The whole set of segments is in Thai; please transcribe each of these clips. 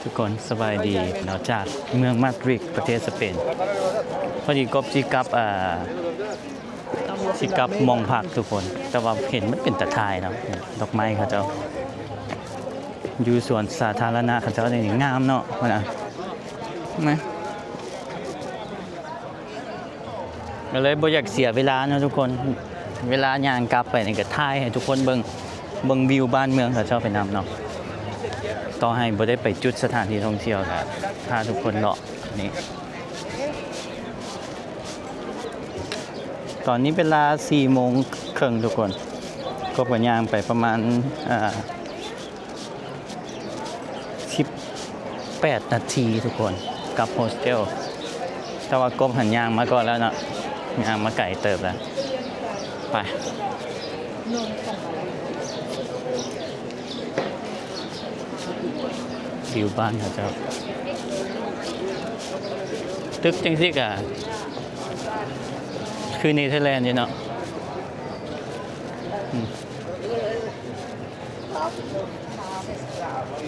ทุกคนสบายดีเราจากเมืองมาดริดประเทศสเปนพอดีกบจิกับมองพักทุกคนแต่ว่าเห็นมันเป็นตะทายนะดอกไม้เขาเจ้าอยู่สวนสาธารณะเขาเจ้าเนี่ยงามเนาะมันอ่ะนะก็เลยบ่อยากเสียเวลานะทุกคนเวลาย่างกลับไปนี่ก็ถ่ายให้ทุกคนเบิ่งวิวบ้านเมืองเขาเจ้าไปนำเนาะต่อให้บ่ได้ไปจุดสถานที่ท่องเที่ยวก็พาทุกคนเลาะนี่ตอนนี้เวลา 4:30 ทุกคนก็กย่างไปประมาณ18 นาทีทุกคนกลับโฮสเทลแต่ว่ากบหันย่างมาก่อนแล้วเนาะย่างมาไก่เติบแล้วไปวิวบ้านเขาเจ้าตึกจังสิกะคือเนเธอร์แลนด์นี่เนาะ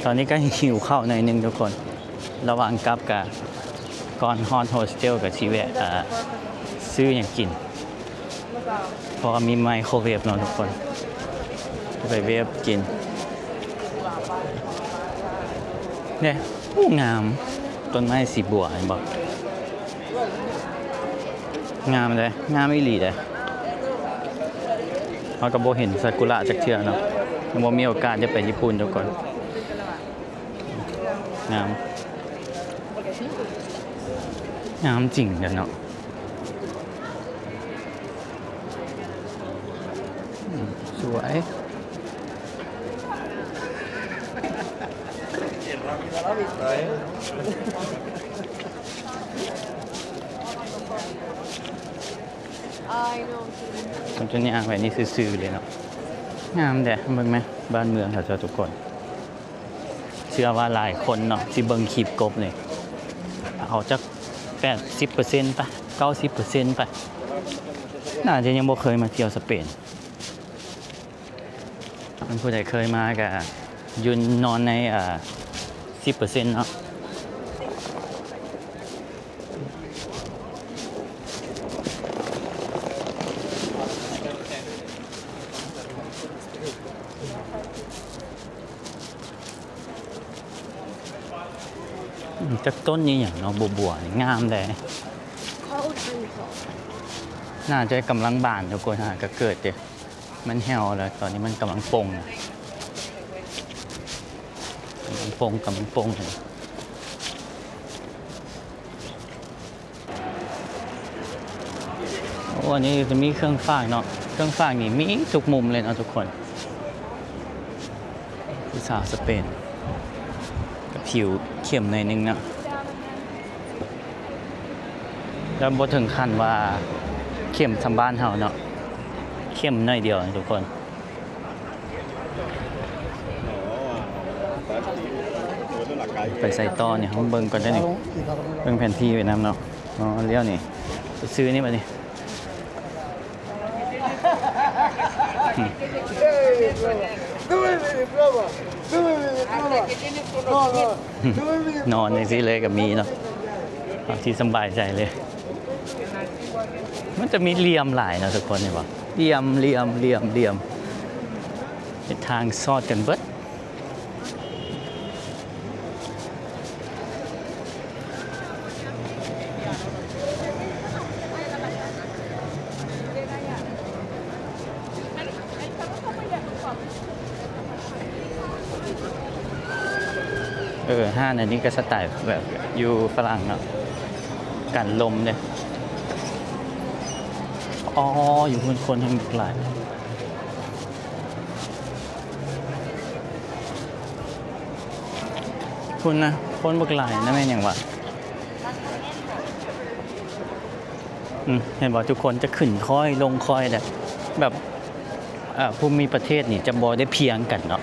ตอนนี้ก็หิวข้าวหน่อยนึงทุกคนระหว่างกลับกับก่อนฮอนโฮสเทลกับชีแวะซื้ออย่างกินเพราะมีไมโครเวฟเนาะทุกคนไปเวฟกินเนี่ยงามต้นไม้สีบัวเห็นบอกงามเลยงามอีหลีเลยเราก็บ่เห็นซากุระจากเทื่อเนาะยังบ่มีโอกาสจะไปญี่ปุ่นทุกคนงามจริงเดี๋ยวเนาะสวยมันจะย่างแบบนี้ซื่อๆเลยเนาะงามเด้เบิ่งไหมบ้านเมืองเขาเจ้าทุกคนเชื่อว่าหลายคนเนาะที่เบิ่งคลิปกบเนี่ยเอาจัก 80% ไป 90% ไปน่าจะยังบ่เคยมาเที่ยวสเปนมันผู้ใดเคยมาก็ยืนนอนใน10% เนาะจากต้นนี้อย่างเนาะบัวงามเลยน่าจะกำลังบานทุกคนฮะก็เกิดเดี๋ยวมันแห้วแล้วตอนนี้มันกำลังปงโอ้อันนี้จะมีเครื่องฟากเนาะเครื่องฟากนี่มีทุกมุมเลยเนาะทุกคนผู้สาวสเปนกับผิวเข้มหน่อยนึงเนาะแล้วบ่ถึงขั้นว่าเข้มทำบ้านเฮาเนาะเข้มหน่อยเดียวทุกคนไปใส่ต่อเนี่ยเขาเบิ่งก่อนได้นี่เบิ่งแผนที่ไว้นำเนาะอ๋อเลี้ยวนี่ซื้อนี่มานี่นอนในที่เลยกับมีเนาะที่สบายใจเลยมันจะมีเหลี่ยมหลายนะทุกคนเห็นป่ะเหลี่ยมเป็นทางซอดกันเบิดห้างอันนี้ก็สไตล์แบบอยู่ฝรั่งเนาะกันลมเนี่ยอ๋ออยู่คนทางบุกหลายคุณนะคนบุกหลายนะแม่นอย่างวะเห็นบอกทุกคนจะขึ้นค่อยลงค่อยแบบภูมิประเทศนี่จะบ่ได้เพียงกันเนาะ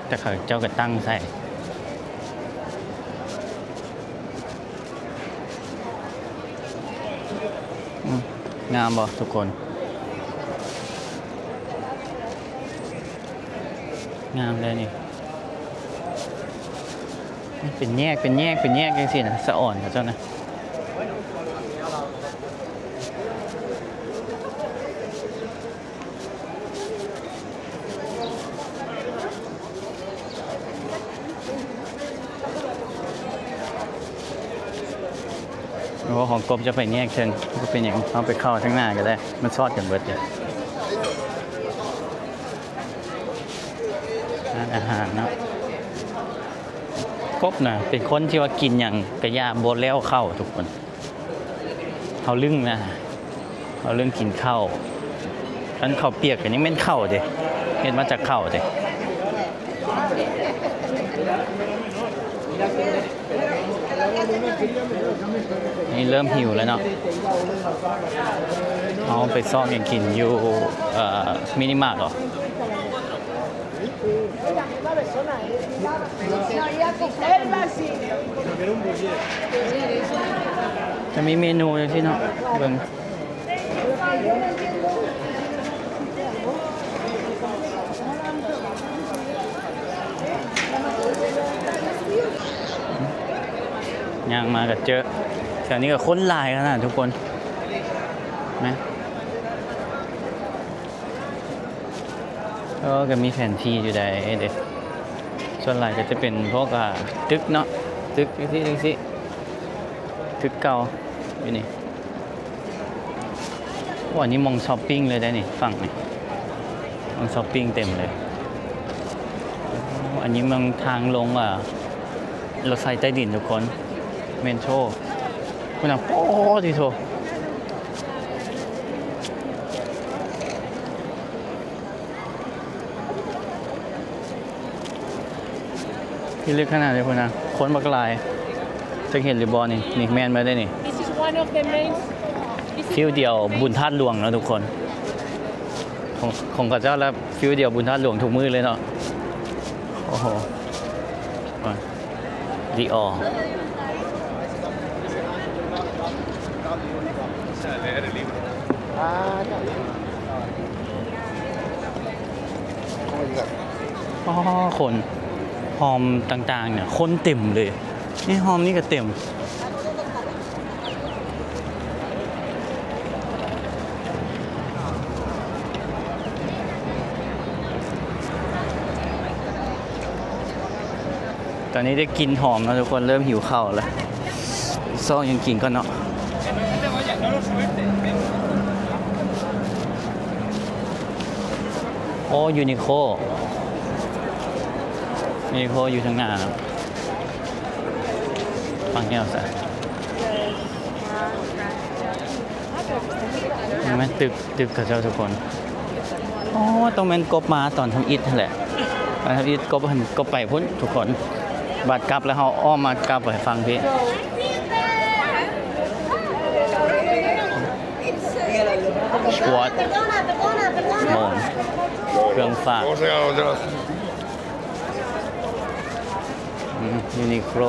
แต่เขาเจ้าก็ตั้งใส่งามบ่ทุกคนงามเลยนี่ เป็นแยกเป็นแยกเป็นแยกจังซี่นะสะอ่อนเขาเจ้านะโอ้ของกบจะไปแยกเชิงก็เป็นอย่างเอาไปเข้าทั้งหน้าก็ได้มันซอดกันเบิดเลยร้านอาหารเนาะกบนะเป็นคนที่ว่ากินอย่างกระยาโบดแล้วเข้าทุกคนเขาลึ่งนะเขาลึ่งกินข้าวอันข้าวเปียกกันยังเป็นข้าวเด้เห็นมาจากข้าวเด้นี่เริ่มหิวแล้วเนาะเอาไปซ่อมยังกินอยู่มินิมาร์ทหรอจะมีเมนูอย่างที่เนาะเบิ่งย่างมากับเจอแถวนี้ก็ค้นลายขนาดทุกคนไหมก็มีแผนที่อยู่ใดเด็กส่วนใหญ่ก็จะเป็นพวกตึกเนาะตึกที่ตึกเก่าอยู่นี่วันนี้มองช้อปปิ้งเลยได้นี่ฝั่งนี่มองช้อปปิ้งเต็มเลยอันนี้มันทางลงรถไฟใต้ดินทุกคนเมนโชคุณอ่ะโอ้ทีโถที่ลึกขนาดเลยคุณนะค้นบักลายจะเห็นหรือบอลนี่แมนมาได้นี่ฟิวเดียวบุญธาตุหลวงนะทุกคนของกับเจ้าแล้วฟิวเดียวบุญธาตุหลวงทุกมือเลยเนาะโอ้โหดีออคนหอมต่างๆเนี่ยคนเต็มเลยนี่หอมนี่ก็เต็มตอนนี้ได้กินหอมแล้วทุกคนเริ่มหิวข้าวแล้วซ่อยังกินก็เนาะโอ้ยูนิโคอยู่ทางหน้าฟังแก้วซะเห็นไหมตึกกับเจ้าทุกคนอ๋อต้องเป็นกบมาตอนทำอิฐนั่นแหละตอนทำอิฐกบไปพุ่นทุกคนบัดกลับแล้วเขาอ้อมมากลับไปฟังพี่สปอร์ตโมนเครื่องฝากยูนิโคล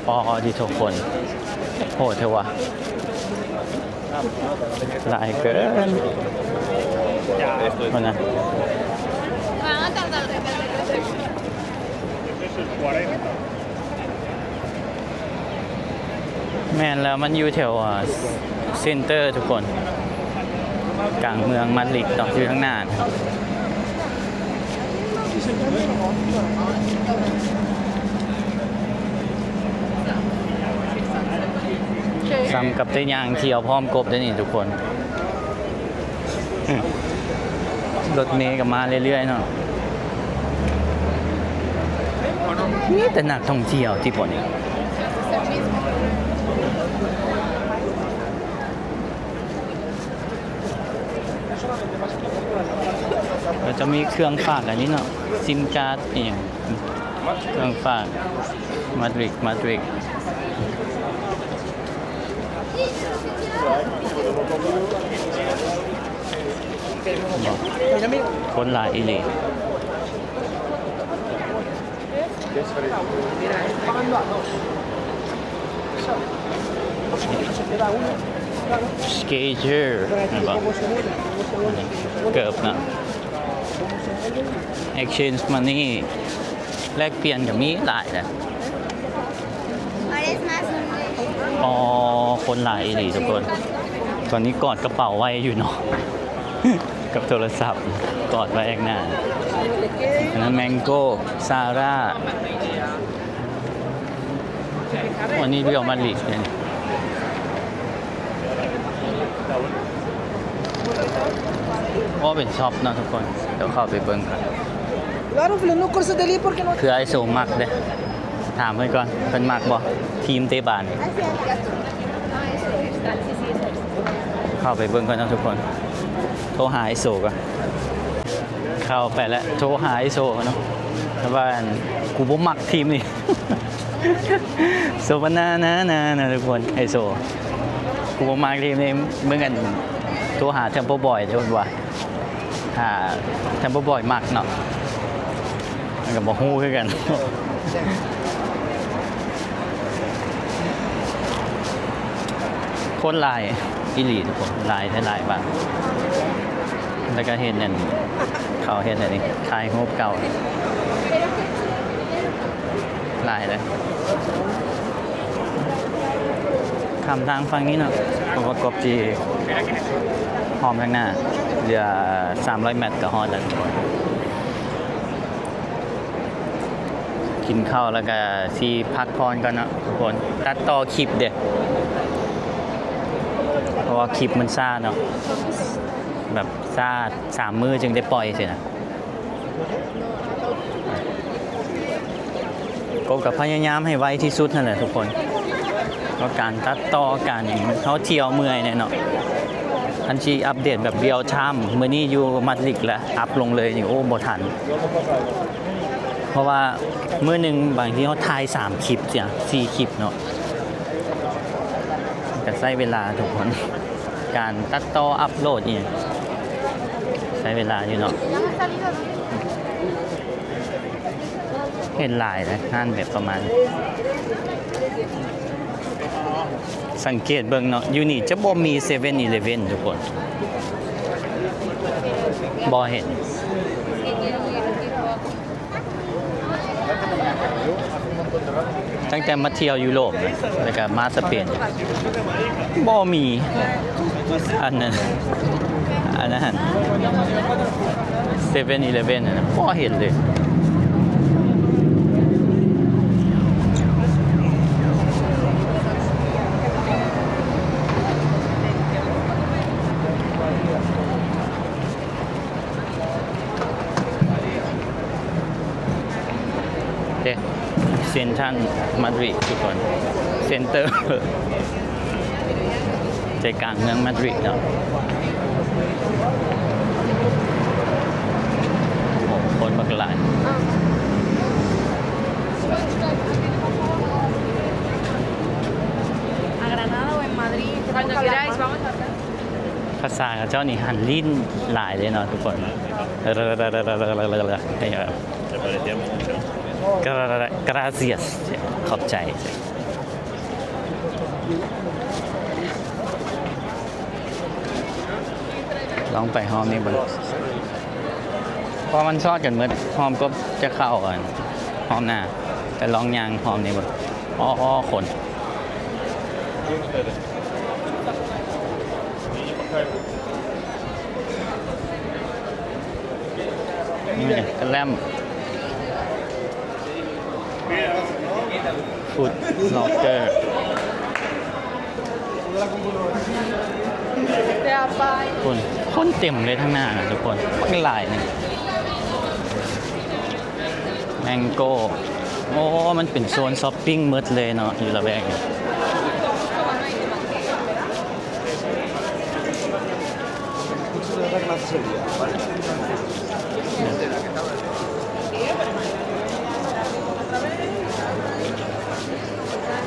ปอดีทุกคนโหดเทวะหลายเกินคนนะแมนแล้วมันอยู่แถวเซ็นเตอร์ทุกคนกลางเมืองมาดริดต่ออยู่ข้างหน้าซ้ำกับเต้ยางเที่ยวพร้อมกบได้นี่ทุกคนรถเมล์กับมาเรื่อยๆเนาะนี่แต่นักท่องเที่ยวที่ปนเราจะมีเครื่องฝากอันนี้เนาะซิมการ์ดอย่างเครื่องฝากมาดริดคนหลายอีหลีสเกเจอร์ เกิบนะ exchange money แลกเปลี่ยนกับมีหลายนะ Ahora es más un อ๋อ คนหลายอีหลีทุกคน ตอนนี้กอดกระเป๋าไว้อยู่เนาะ กับโทรศัพท์กอดไว้แอกหน้าอันนั้นแมงโก้ซาร่าวันนี้เรียวมาดริดเนี่ยว่าเป็นช็อปเนาะทุกคน เดี๋ยวเข้าไปเบิ่งกัน Claro, Flo, no corso de ahí porque no. คือไอโซมักเด้ถามไว้ก่อนเป็นมักบ่ทีมเตะบาน เข้าไปเบิ่งกันนะทุกคน โทรหาไอโซก่อนเข้าไปแล้วโทรหาไอโซเนาะเพราะว่ากูบ่มักทีมนี่ โซบานาทุกคนไอโซกูบ่มักทีมนี้เบิ่งกันโทรหาเทมโปบอยเดี๋ยวว่าหาเทมโปบอยมักเนาะมันก็บ่ฮู้คือกัน คนลายอีหลีทุกคนลายใช้ลายบ้างแล้วก็เห็นนั่นเขาเห็นอะไรนี่คลายงบเก่าลายเลยคำทางฟังนี้เนาะประกอบจีหอมข้างหน้าเหลือ300 เมตรกับฮอดแล้วทุกคนกินข้าวแล้วก็ที่พักพรกันเนาะทุกคนตัดต่อคลิปเด็ดเพราะว่าคลิปมันซ่าเนาะแบบซ่า3 มื้อจึงได้ปล่อยสินะก็กับพยายามให้ไวที่สุดนั่นแหละทุกคนเพราะการตัดต่อการเขาเที่ยวเมื่อยเนี่ยเนาะอันที่อัปเดตแบบเรียลไทม์มื้อนี้อยู่มาดริดแล้วอัพลงเลยนี่โอ้บ่ทันเพราะว่ามื้อหนึงบางทีเขาถ่าย3 คลิปจ้ะ4 คลิปเนาะก็ใช้เวลาทุกคนการตัดต่ออัปโหลดนี่ใช้เวลาอยู่เนาะเห็นหลายนะงานแบบประมาณสังเกตเบิ่งเนาะอยู่นี่จะบ่มี7-Eleven ทุกคนบ่เห็นตั้งแต่มาเที่ยวยุโรปนะแล้วก็มาสเปนบ่มีอันนั้น7-Eleven นะบ่เห็นเลยเซ็นทรัลมาดริดทุกคนเซ็นเตอร์ใจกลางเมืองมาดริดเนาะโอ้คนบักหลาย a Granada o en Madrid. Cuando queráis, vamos a hablar. ภาษาเจ้านี่หันลิ้นหลายเลยเนาะทุกคนกราเซียสขอบใจลองไปหอมนี่บนพอมันซอดกันเมื่อหอมก็จะเข้ากันหอมหน้าแต่ลองยางหอมนี่บนอ้อขนนี่กระแลมฟูดล็อกเกอร์คนเต็มเลยทั้งหน้านะทุกคนมันหลายนี่แมงโก้โอ้มันเป็นโซนช้อปปิ้งมืดเลยเนาะอยู่ละแวกนี่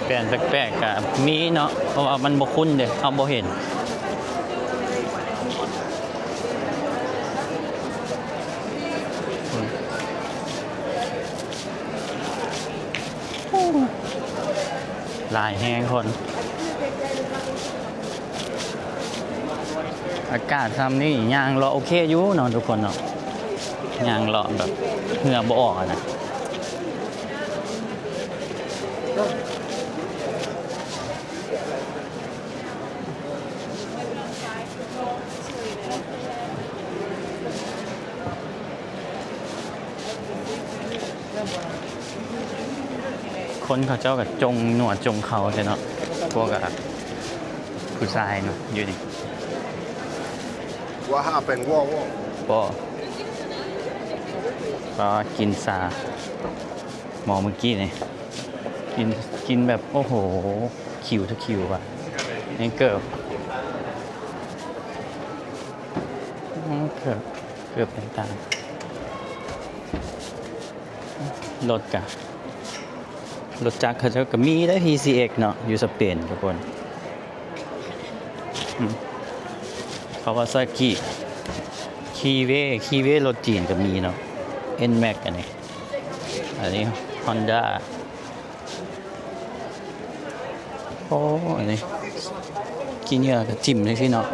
แปลนแปลกๆกับมีเนาะเพราะว่ามันบ่คุ้นเด้เอาบ่เห็นหลายแฮงคน อากาศซ้ำนี่ยางเลาะโอเคอยู่เนาะทุกคนเนาะยางเลาะแบบเหงื่อบ่ออกอะนะคนเขาเจ้ากับจงหนวดจงเขาใช่เนาะพวกอะผู้ชายเนาะอยู่นี่ What happened? Whoa, whoa. ก็กินซาหมอเมื่อกี้เนี่ยกินแบบโอ้โหคิวทุกคิวอะนี่เกือบต่างๆรถจักรเขาเจ้าก็มีได้ PCX เนาะอยู่สเปนทุกคนเขาว่าซากิคีเวรถจีนก็มีเนาะ NMAX อันนี้ Honda โอ้อันนี้กินเยอะก็จิ้มเลยสิเนาะ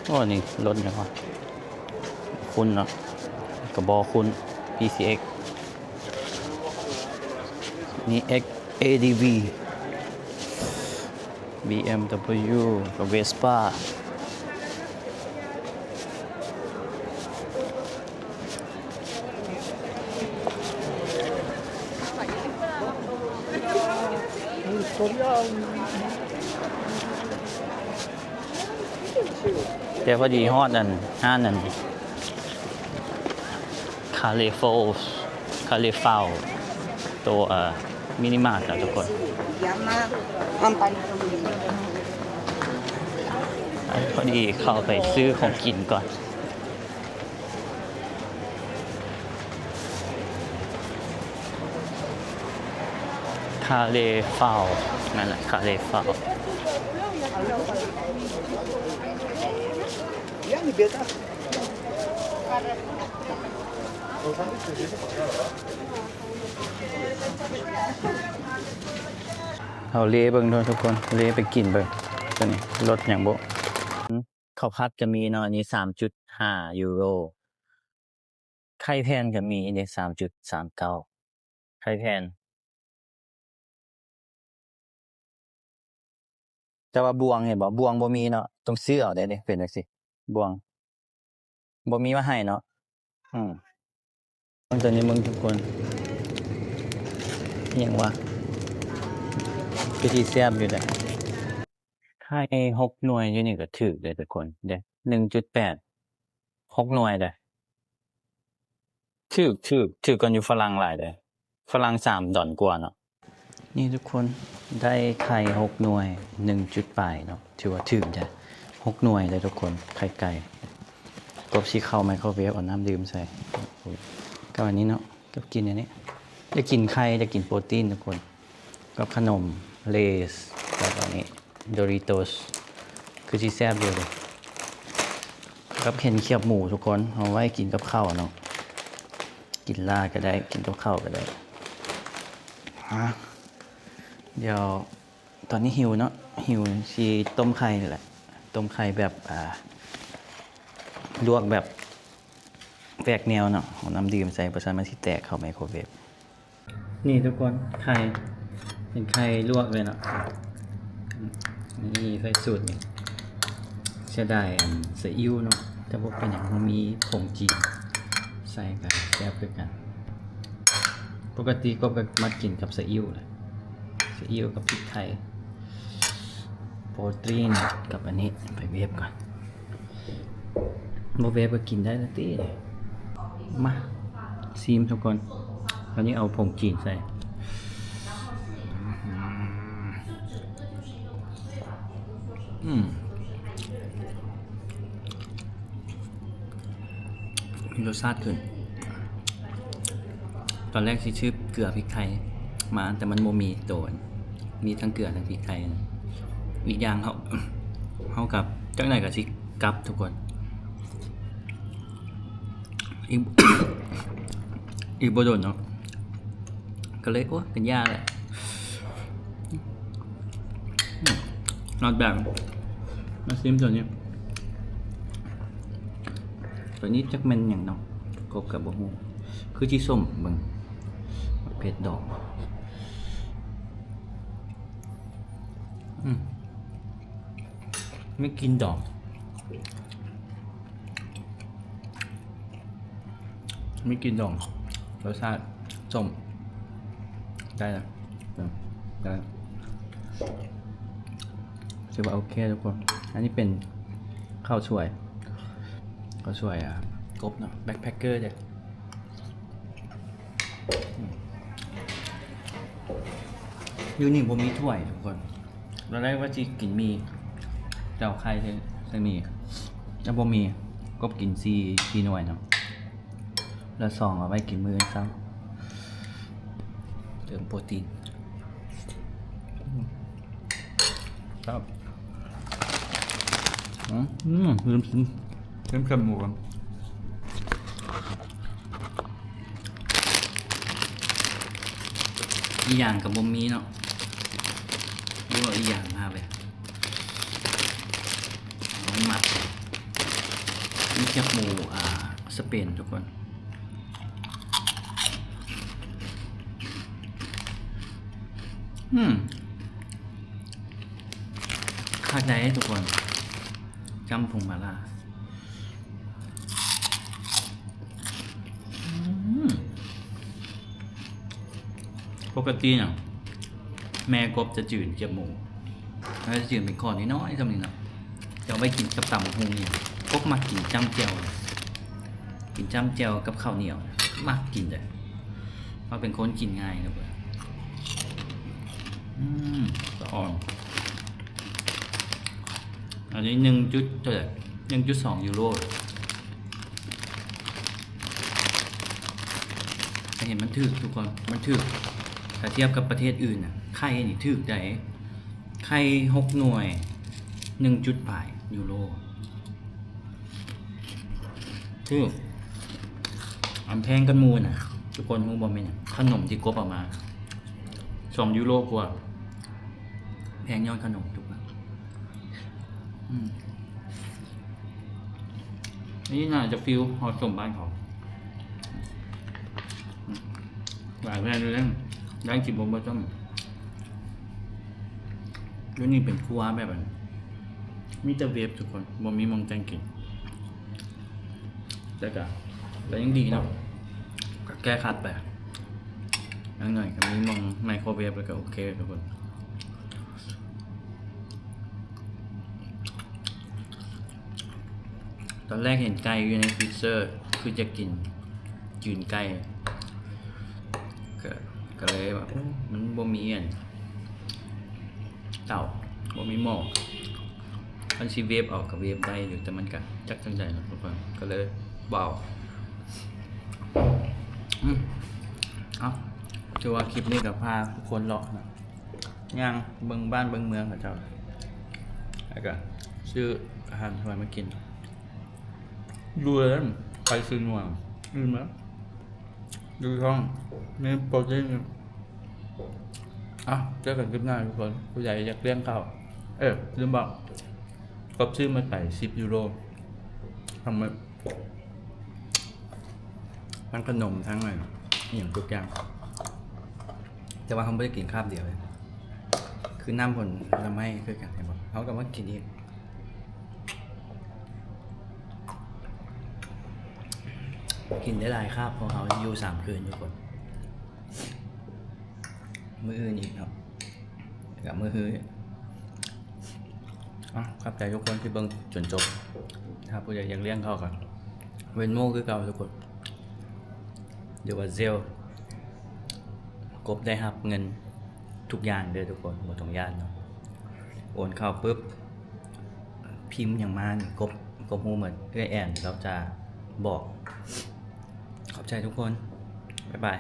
โอ้นี่รถยังวะคุณเนาะกระบอกคุณ PCX นี่ ADV BMW กับ Vespa แต่พอดีฮอดนั่นห้านั่นคาเลฟาวตัวมินิมาร์ทนะทุกคน Llama Campana. พอดีเข้าไปซื้อของกินก่อนคาเลฟาวนั่นแหละคาเลฟาว Ya, mi beta. เอาเละเบิ่งด้วยทุกคนเละไปกินเบิ่งตัวนี้รสอย่างโบข้าวผัดก็มีเนาะอันนี้ 3.5 ยูโรไข่แพนก็มีอันนี้ 3.39 ไข่แพนแต่ว่าบวงเห็นบ่บวงบ่มีเนาะต้องซื้อเอาได้เด้เป็นจังซี่บวงบ่มีมาให้เนาะตอนนี้มึงทุกคนอิหยังวะคือที่แซ่บอยู่เด้ไข่6หน่วยอยู่นี่ก็ถูกเด้ทุกคนเด้ 1.8 6หน่วยเด้ถูกกว่าอยู่ฝรั่งหลายเด้ฝรั่ง$3กว่าเนาะนี่ทุกคนได้ไข่6หน่วย1.ปลายเนาะถือว่าถูกจ้ะ6หน่วยเลยทุกคนไข่ไก่กบสิเข้าไมโครเวฟเอาน้ำดื่มใส่ก็อันนี้เนาะก็กินอันนี้จะกินไข่จะกินโปรตีนทุกคนกับขนมเลสแล้วก็นี้ดอริโตสคือสิแซ่บอยู่เลยกับเห็นเขียบหมูทุกคนเอาไว้กินกับข้าวเนาะกินลาดก็ได้กินกับข้าวก็ได้เดี๋ยวตอนนี้หิวเนาะหิวสิต้มไข่นี่แหละต้มไข่แบบลวกแบบแปลกแนวเนาะเอาน้ำดื่มใส่ประชันมันสิแตกเข้าไมโครเวฟนี่ทุกคนไข่เป็นไข่ลวกเลยเนาะนี่ใส่สูตรนี่เสียดายซีอิ๊วเนาะแต่ว่าเป็นอย่างมันมีผงจีนใส่กันแซ่บด้วยกันปกติก็มากินกับซีอิ๊วเลยซีอิ๊วกับพริกไทยโปรตีนกับอันนี้ไปเวฟก่อนโมเวฟก็กินได้นะตีมาซีมทุกคนตอนนี้เอาผงจีนใส่มีรสชาติขึ้นตอนแรกสิชื่อเกลือพริกไทยมาแต่มันโมมีโดนมีทั้งเกลือทั้งพริกไทยอีกอย่างเขากับจังไหนกับสิกับทุกคนอีกบ่โดนเนาะก็เลยโอ้เป็นยาแหละ not bad มาซิมตัวนี้จักแม่นอย่างเนาะกบกับบ่ฮู้คือจีส้มเบิ่งเผ็ดดอกไม่กินดอกไม่กินดอกรสชาติส้มได้แล้วได้ถือว่าโอเคทุกคนอันนี้เป็นข้าวช่วยกบเนาะแบ็คแพคเกอร์เด็กยูนี่ผมมีถ้วยทุกคนเราได้ว่าจีกินมีเจ้าใครใช่มีแล้วผมมีกบกินซีหน่วยเนาะแล้วซองเอาไว้กินมื้อเช้าเติมโปรตีนครับลืมแคบหมูกันอีกอย่างกับบะหมี่เนาะหรือว่าอีกอย่างมาไปหมักนี่แคบหมูสเปนทุกคนคาดได้ทุกคนจำพงมาล่าปกติเนี่ยแม่กบจะจืดเจียบหมูแล้วจะจืดเป็นคอน้อยๆทำนี่เนาะจะเอาไปกินกับตำหูเนี่ยกบมักกินจ้ำเจียวกับข้าวเหนียวมักกินเลยเพราะเป็นคนกินง่ายนะเพื่อนสะอ่อนอันนี้1.2 ยูโรจะเห็นมันถึกทุกคนมันถึกถ้าเทียบกับประเทศอื่นน่ะไข่นี่ถึกได้ไข่6 หน่วย1.8 ยูโรถึกอันแพงกันมูน่ะทุกคนรู้บ่แม่นขนมที่กบออกมา2 ยูโรกว่าแพงย้อนขนมทุกคนนี่น่าจะฟิลหอสมบ้านเขาหลายแบรนด์เลยนะได้กินบนบะจ้องแล้วนี่เป็นครัวแบบนั้นมีแต่เวฟทุกคนบ่มีมองแจงกินแต่ยังดีเนาะก็แก้คัดไปยังหน่อยก็มีมองไมโครเวฟแล้วก็โอเคทุกคนตอนแรกเห็นไก่อยู่ในฟรีเซอร์คือจะกินจืนไก่ก็เลยแบบมันบ่มีเต่าบ่มีหม้อมันสิเวฟออกกับเวฟได้อยู่แต่มันก็จักจังใจนะทุกคนก็เลยเบาถือว่าคลิปนี้กับพาทุกคนเลาะนะย่างเบิ่งบ้านเบิ่งเมืองของเจ้าแล้วก็ซื้ออาหารทำไมมากินดูแล้วไปซื้อหน่วงมั้ยดูท้องมีโปรตีนเจอกันคลิปหน้าทุกคนผู้ใหญ่อยากเลี้ยงข้าวลืมบอกกบซื้อมาไป10 ยูโรทำมาทั้งขนมทั้งอะไรอย่างทุกอย่างแต่ว่าเขาไม่ได้กินคาบเดียวเลยคือน้ำผลละไม้คือกันเห็นบอกเขาก็มากินอีกกินได้หลายคาบเพราะเขาอยู่3 คืนทุกคนมื้ออื่นอีกครับกับมื้อฮื้อครับใจทุกคนที่เบิ่งจนจบถ้าผู้ใหญ่อยากเลี้ยงเขาก่อนเวนโม่คือเก่าทุกคนเดี๋ยวว่าเซลกบได้รับเงินทุกอย่างเลยทุกคนบ่ต้องย่านเนาะโอนเข้าปุ๊บพิมพ์อย่างมานี่กบฮู้เหมือนแอนเราจะบอกขอบใจทุกคนบ๊ายบาย